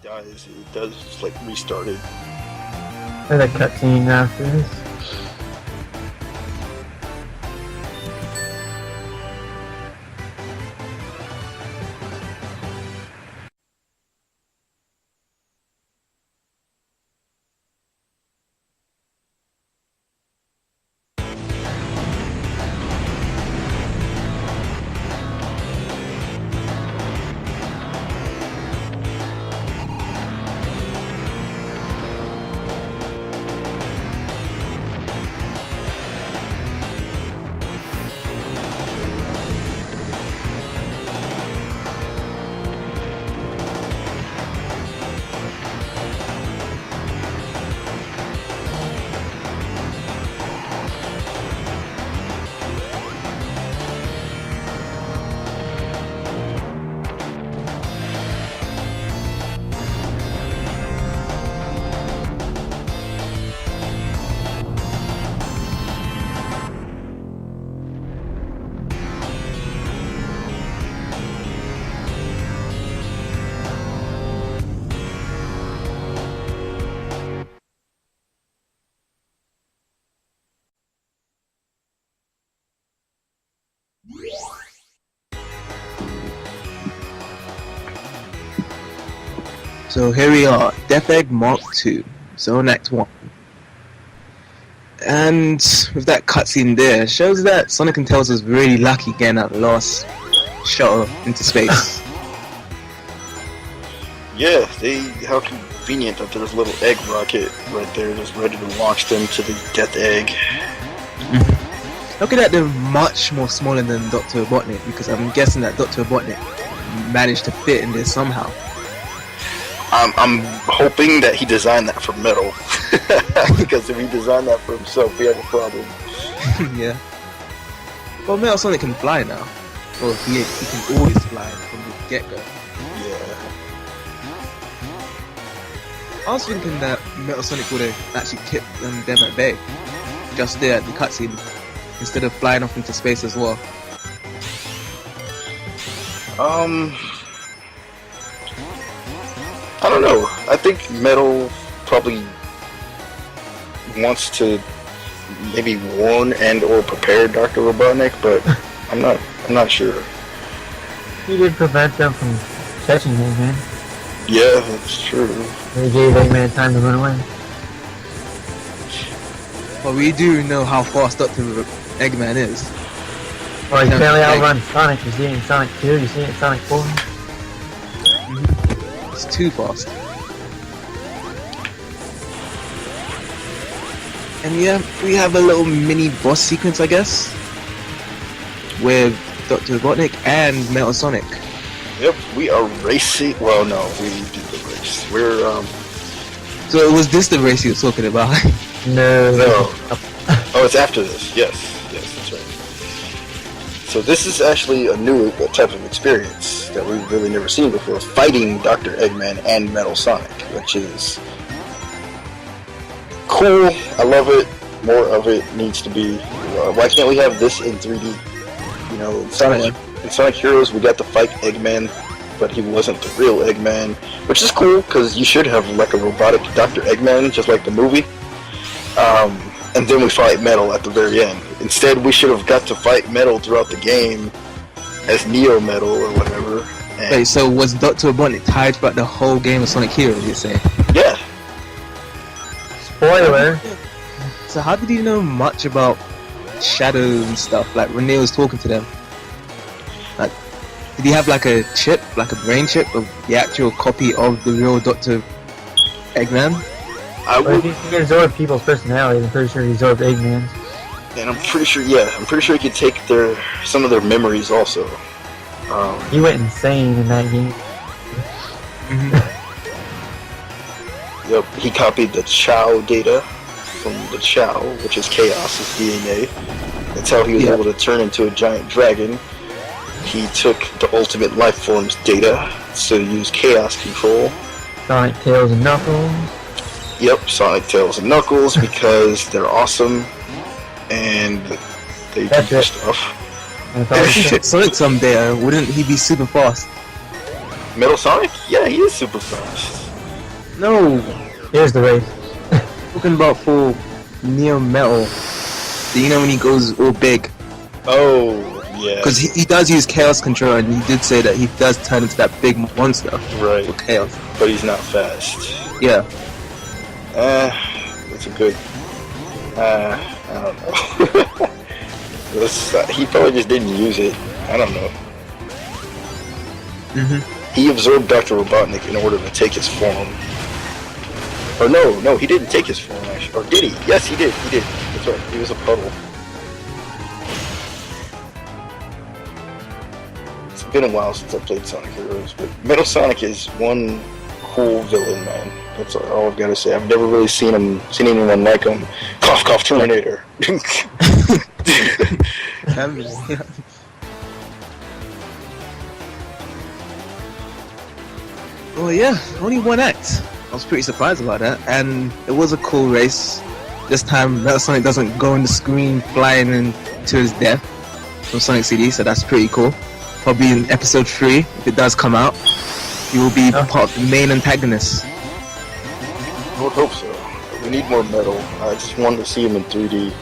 dies, it does just like restart it. There's a cutscene after this. So here we are, Death Egg Mark II, Zone Act 1. And with that cutscene there, shows that Sonic and Tails was really lucky getting that last shuttle into space. Yeah, how convenient that there's a little egg rocket right there just ready to launch them to the Death Egg. Look at that, they're much more smaller than Dr. Robotnik, because I'm guessing that Dr. Robotnik managed to fit in there somehow. I'm hoping that he designed that for Metal, because if he designed that for himself, we have a problem. Yeah. Well, Metal Sonic can fly now. Well, he can always fly from the get-go. Yeah. I was thinking that Metal Sonic would have actually kept them at bay, just there at the cutscene, instead of flying off into space as well. I don't know. I think Metal probably wants to maybe warn and or prepare Dr. Robotnik, but I'm not sure. He did prevent them from catching Eggman. Yeah, that's true. They gave Eggman time to run away. But we do know how fast Dr. Eggman is. Well, he barely outrun Sonic. You see it in Sonic 2, you see it in Sonic 4. It's too fast. And yeah, we have a little mini boss sequence, I guess, with Dr. Robotnik and Metal Sonic. Yep, we are racing. Well, no, we did the race. We're So was this the race you were talking about? No. Oh, it's after this. Yes, that's right. So this is actually a new type of experience that we've really never seen before, fighting Dr. Eggman and Metal Sonic, which is cool. I love it. More of it needs to be. Why can't we have this in 3D? You know, in Sonic Heroes, we got to fight Eggman, but he wasn't the real Eggman, which is cool, because you should have like a robotic Dr. Eggman, just like the movie. And then we fight Metal at the very end. Instead, we should have got to fight Metal throughout the game as Neo Metal or whatever. And Wait, so was Dr. Robotnik tied throughout the whole game of Sonic Heroes, you say? yeah. Spoiler. So how did you know much about Shadow and stuff? Like, when Neo was talking to them? Like, did he have like a chip, like a brain chip of the actual copy of the real Dr. Eggman? But if he can absorb people's personalities, I'm pretty sure he absorbed Eggman's. And I'm pretty sure he could take some of their memories also. He went insane in that game. Yep, he copied the Chow data from the Chow, which is Chaos's DNA. That's how he was able to turn into a giant dragon. He took the Ultimate Life Form's data to use Chaos control. Sonic, Tails, and Knuckles. Yep, Sonic, Tails, and Knuckles, because they're awesome and they do stuff. If he took Sonic someday, wouldn't he be super fast? Metal Sonic? Yeah, he is super fast. No, Here's the race. talking about for Neo Metal. You know when he goes all big? Oh, yeah. Because he does use Chaos Control, and he did say that he does turn into that big monster. Right. With Chaos. But he's not fast. Yeah. That's a good... I don't know. He probably just didn't use it. I don't know. He absorbed Dr. Robotnik in order to take his form. Or no, he didn't take his form, actually. Or did he? Yes, he did. That's right. He was a puddle. It's been a while since I played Sonic Heroes, but Metal Sonic is one cool villain, man. That's all I've got to say. I've never really seen anyone like him. Cough, cough, Terminator. Oh yeah, only one act. I was pretty surprised about that, and it was a cool race. This time, Metal Sonic doesn't go on the screen flying into his death from Sonic CD, so that's pretty cool. Probably in episode 3, if it does come out, he will be part of the main antagonist. I would hope so. We need more Metal. I just wanted to see him in 3D.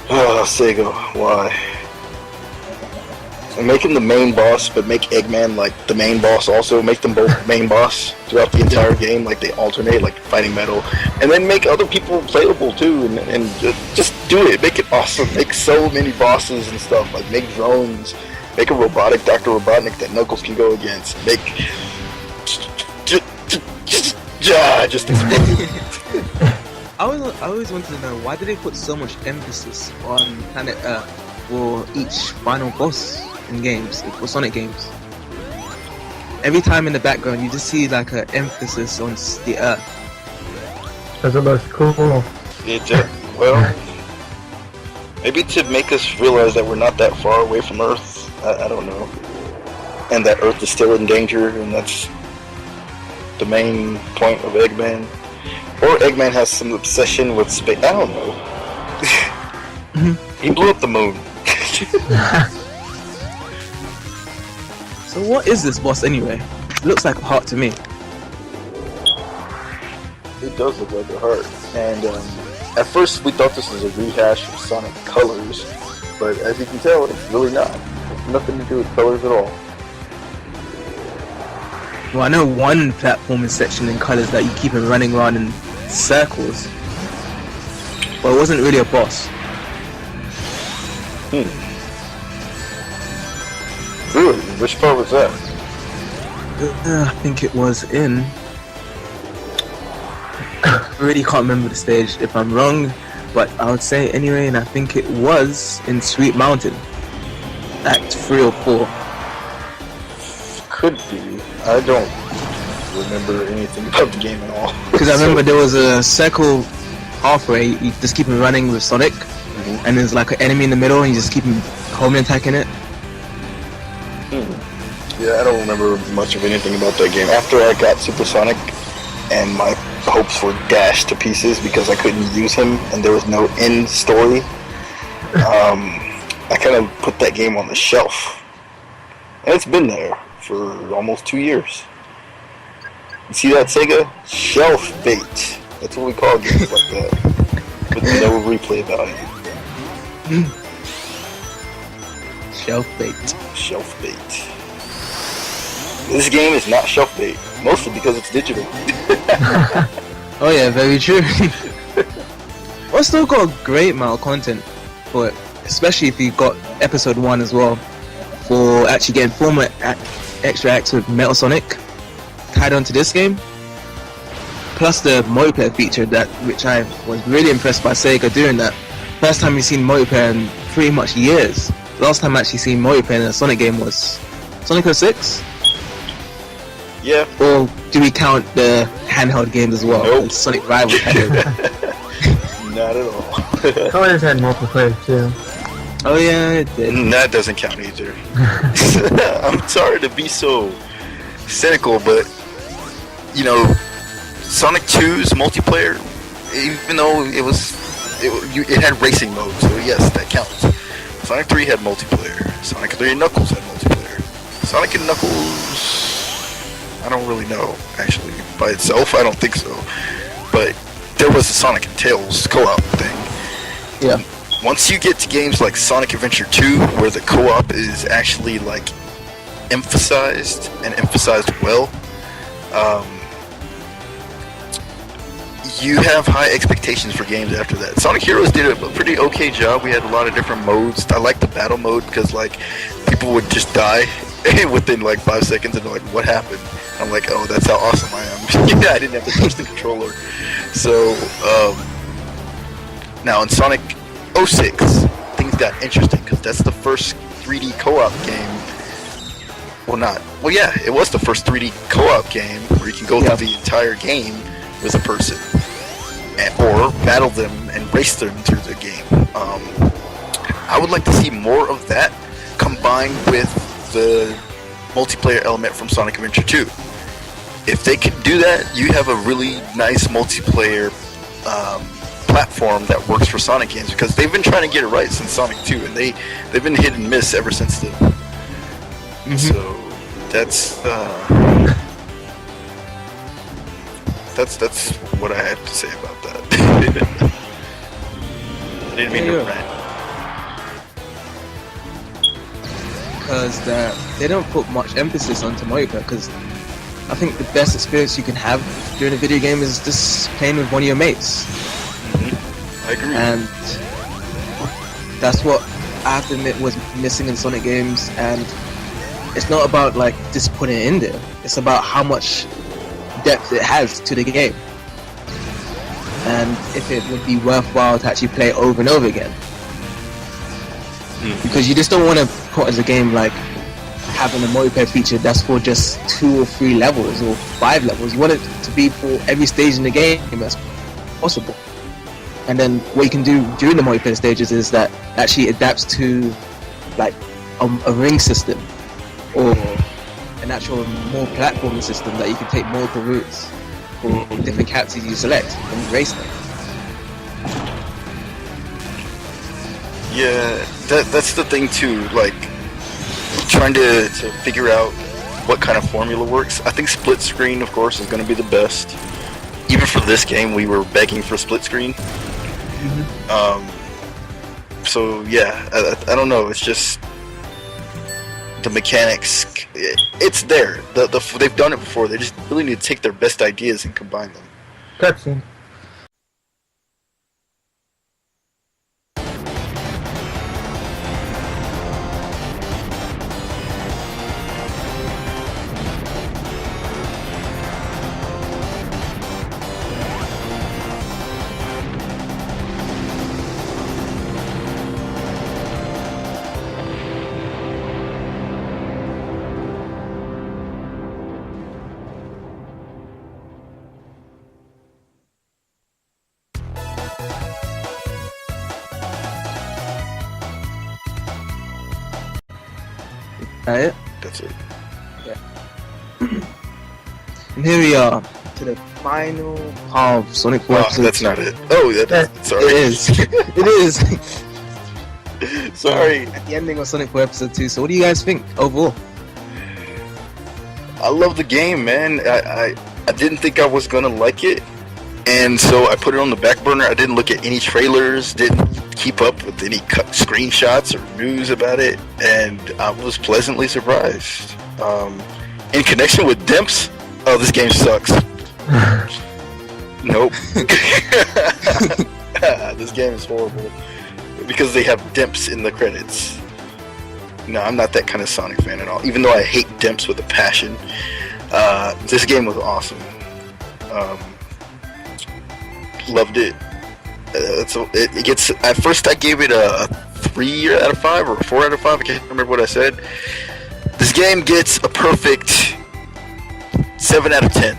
Oh, Sega, why? And make him the main boss, but make Eggman like the main boss also. Make them both main boss throughout the entire game, like they alternate, like fighting Metal. And then make other people playable too, and just do it. Make it awesome. Make so many bosses and stuff. Like make drones. Make a robotic Dr. Robotnik that Knuckles can go against. Make... just explode. I always wanted to know, why did they put so much emphasis on Planet Earth for each final boss in games, for Sonic games? Every time in the background you just see like an emphasis on the Earth. Because it looks cool. Well, maybe to make us realize that we're not that far away from Earth. I don't know. And that Earth is still in danger, and that's the main point of Eggman. Or Eggman has some obsession with space. I don't know. He blew up the moon. So what is this boss anyway? It looks like a heart to me. It does look like a heart. And at first we thought this was a rehash of Sonic Colors, but as you can tell, it's really not. It's nothing to do with Colors at all. Well, I know one platforming section in Colors that you keep him running around in circles, but it wasn't really a boss. Really? Which part was that? I think it was in... I really can't remember the stage if I'm wrong, but I would say anyway, and I think it was in Sweet Mountain, Act 3 or 4. Could be. I don't remember anything about the game at all. Because I remember there was a circle halfway, you just keep him running with Sonic, and there's like an enemy in the middle, and you just keep him homing attacking it. Yeah, I don't remember much of anything about that game. After I got Supersonic, and my hopes were dashed to pieces because I couldn't use him, and there was no end story, I kind of put that game on the shelf. And it's been there for almost 2 years. You see that, Sega? Shelf bait. That's what we call games like that. With no replay value. Shelf bait. Shelf bait. This game is not shelf bait, mostly because it's digital. Oh yeah, very true. Well, it's still got a great amount of content for it, especially if you got episode 1 as well, for actually getting 4 more extra acts with Metal Sonic tied onto this game, plus the multiplayer feature, which I was really impressed by Sega doing that. First time we've seen multiplayer in pretty much years. Last time I actually seen multiplayer in a Sonic game was Sonic 06? Yeah. Or do we count the handheld games as well? Nope. Sonic Rival handheld. Not at all. Colors had multiplayer too. Oh yeah, it did. That doesn't count either. I'm sorry to be so cynical, but you know, Sonic 2's multiplayer, even though it had racing mode, so yes, that counts. Sonic 3 had multiplayer. Sonic 3 and Knuckles had multiplayer. Sonic and Knuckles, I I don't really know, actually. By itself, I don't think so. But there was a Sonic and Tails co-op thing. Yeah. Once you get to games like Sonic Adventure 2, where the co-op is actually, like, emphasized, and emphasized well, you have high expectations for games after that. Sonic Heroes did a pretty okay job. We had a lot of different modes. I like the battle mode because, like, people would just die within, like, 5 seconds and they're like, what happened? I'm like, oh, that's how awesome I am. Yeah, I didn't have to touch the controller. So, now in Sonic 06, things got interesting because that's the first 3D co-op game. Well, yeah, it was the first 3D co-op game where you can go through the entire game with a person, or battle them and race them through the game. I would like to see more of that combined with the multiplayer element from Sonic Adventure 2. If they could do that, you have a really nice multiplayer platform that works for Sonic games, because they've been trying to get it right since Sonic 2, and they've been hit and miss ever since then. So that's what I had to say about that. I didn't mean to rant. Because they don't put much emphasis onto multiplayer, because I think the best experience you can have during a video game is just playing with one of your mates. I agree. And that's what I have to admit was missing in Sonic games, and it's not about like just putting it in there, it's about how much depth it has to the game, and if it would be worthwhile to actually play it over and over again. Because you just don't want to put as a game like having a multiplayer feature that's for just 2 or 3 levels or 5 levels. You want it to be for every stage in the game as possible. And then what you can do during the multiplayer stages is that actually adapts to like a ring system or an actual more platforming system that you can take multiple routes for different characters you select and race them. Yeah, that's the thing too, like trying to figure out what kind of formula works. I think split screen, of course, is going to be the best. Even for this game, we were begging for split screen. So yeah, I don't know, it's just the mechanics, it's there. They've done it before, they just really need to take their best ideas and combine them. Cutscene. Right? That's it. Yeah. And here we are to the final part of Sonic 4 episode. That's not it. Oh, sorry. It is. It is. Sorry. At the ending of Sonic 4 episode 2. So what do you guys think overall? I love the game, man. I didn't think I was gonna like it, and so I put it on the back burner. I didn't look at any trailers, didn't keep up with any screenshots or news about it, and I was pleasantly surprised. In connection with Dimps, oh, this game sucks. Nope. This game is horrible because they have Dimps in the credits. No, I'm not that kind of Sonic fan at all, even though I hate Dimps with a passion. This game was awesome. Loved it. It gets. At first, I gave it a 3 out of 5 or a 4 out of 5. I can't remember what I said. This game gets a perfect 7 out of 10.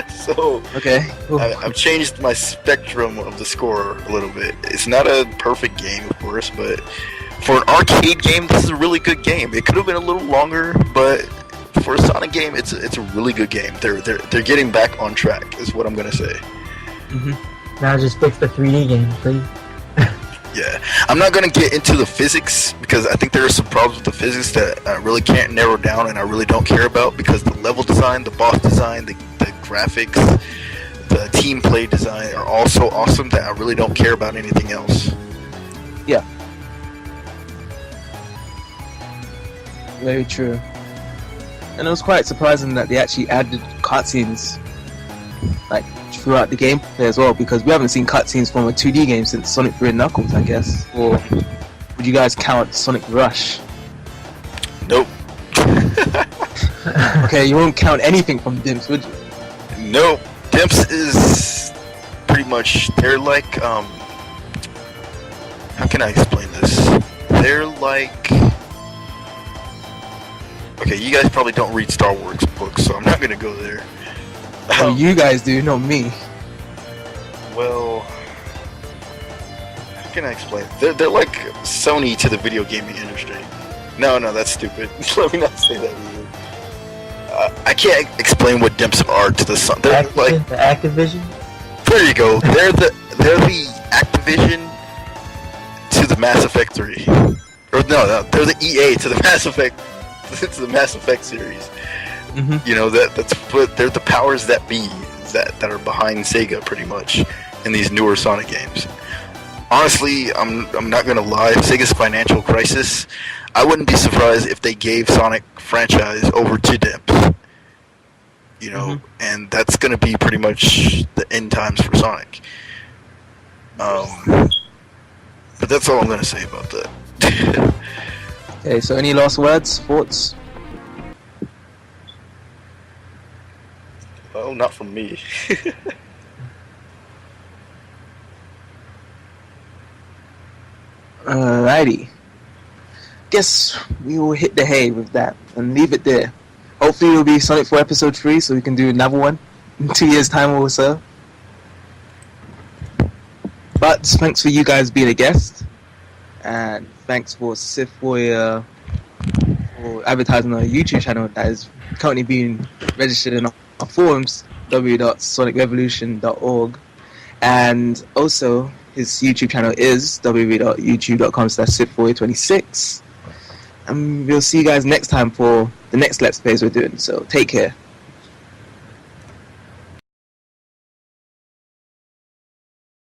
So okay, I've changed my spectrum of the score a little bit. It's not a perfect game, of course, but for an arcade game, this is a really good game. It could have been a little longer, but for a Sonic game, it's a really good game. They're getting back on track, is what I'm gonna say. Now just fix the 3D game, please. Yeah, I'm not gonna get into the physics because I think there are some problems with the physics that I really can't narrow down and I really don't care about because the level design, the boss design, the graphics, the team play design are all so awesome that I really don't care about anything else. Yeah. Very true. And it was quite surprising that they actually added cutscenes like throughout the gameplay as well, because we haven't seen cutscenes from a 2D game since Sonic 3 and Knuckles, I guess. Or would you guys count Sonic Rush? Nope. Okay, you won't count anything from Dimps, would you? Nope. Dimps is pretty much, they're like, how can I explain this? They're like, okay, you guys probably don't read Star Wars books, so I'm not gonna go there. Oh, you guys do, not me. Well, how can I explain? They're like Sony to the video gaming industry. No, that's stupid. Let me not say that either. I can't explain what Dimps are to the Sun. They're like the Activision. There you go. They're the Activision to the Mass Effect 3. Or no, they're the EA to the Mass Effect series. Mm-hmm. You know that's what they're the powers that be that are behind Sega pretty much in these newer Sonic games. Honestly, I'm not gonna lie. Sega's financial crisis. I wouldn't be surprised if they gave Sonic franchise over to Dimps. You know, and that's gonna be pretty much the end times for Sonic. But that's all I'm gonna say about that. Okay, so any last words, thoughts? Well, not from me. Alrighty. Guess we will hit the hay with that and leave it there. Hopefully it'll be Sonic 4 Episode 3 so we can do another one in 2 years' time or so. But thanks for you guys being a guest. And thanks for Sif for advertising on our YouTube channel that is currently being registered in our forums, www.sonicrevolution.org. And also, his YouTube channel is www.youtube.com/sif426. And we'll see you guys next time for the next Let's Plays we're doing. So take care.